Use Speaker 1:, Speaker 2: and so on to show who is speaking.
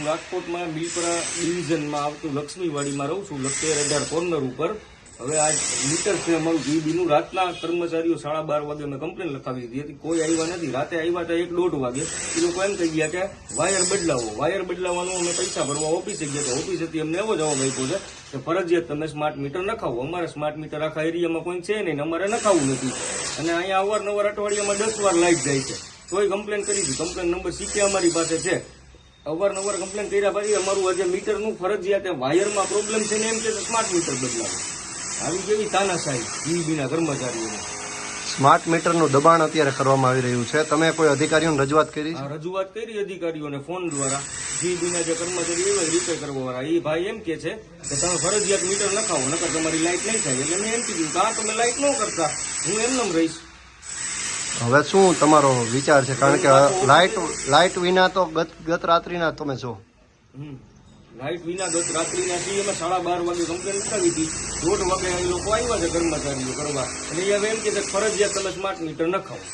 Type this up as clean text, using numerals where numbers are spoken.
Speaker 1: રાજકોટમાં બિલપરા ડિવિઝનમાં આવતું લક્ષ્મીવાડીમાં રહું છું, લખતર 18 કોર્નર ઉપર. હવે આ મીટર છે અમારું જીબીનું. રાતના કર્મચારીઓ 12:30 વાગે મેં કમ્પ્લેન લખાવી દીધી હતી, કોઈ આવ્યા નથી. રાતે આવ્યા હતા 1-1:30 વાગે. એ લોકો એમ કહી ગયા કે વાયર બદલાવો. વાયર બદલાવાનું અમે પૈસા ભરવા ઓફિસે ગયા હતા. ઓફિસેથી અમને એવો જવાબ આપ્યો છે કે ફરજિયાત તમે સ્માર્ટ મીટર નખાવો. અમારે સ્માર્ટ મીટર આખા એરિયામાં કોઈ છે નહીં, અમારે નખાવવું નથી. અને અહીંયા અવારનવાર અઠવાડિયામાં 10 વાર લાઇટ જાય છે. તોય કમ્પ્લેન કરી હતી. કમ્પ્લેન નંબર સીકે અમારી પાસે છે. અવારનવાર કમ્પ્લેન કર્યા પછી અમારું આજે મીટરનું ફરજિયાત વાયરમાં પ્રોબ્લેમ છે ને એમ કે સ્માર્ટ મીટર બદલાવો. આવી કેવી તાનાશાહી જીબીના કર્મચારીઓને.
Speaker 2: સ્માર્ટ મીટરનું દબાણ અત્યારે કરવામાં આવી રહ્યું છે. તમે કોઈ અધિકારીઓને રજૂઆત કરી?
Speaker 1: રજૂઆત કરી અધિકારીઓને ફોન દ્વારા. જીબીના જે કર્મચારી હોય રિપેર કરવા વાળા એ ભાઈ એમ કે છે કે તમે ફરજિયાત મીટર નખાવો, નકર તમારી લાઇટ નહીં થાય. એટલે મેં એમ કીધું કે તમે લાઇટ ન કરતા, હું એમનેમ રહીશ.
Speaker 2: હવે શું તમારો વિચાર છે? કારણ કે લાઇટ વિના તો ગત રાત્રિના તમે છો.
Speaker 1: લાઇટ વિના ગત રાત્રિના છીએ. અમે 12:30 વાગે કમ્પ્લેન લખાવી હતી. 1:30 વાગે એ લોકો આવ્યા છે કર્મચારીઓ કરવા. અને હવે એમ કે ફરજિયાત તમે સ્માર્ટ મીટર નખાવો.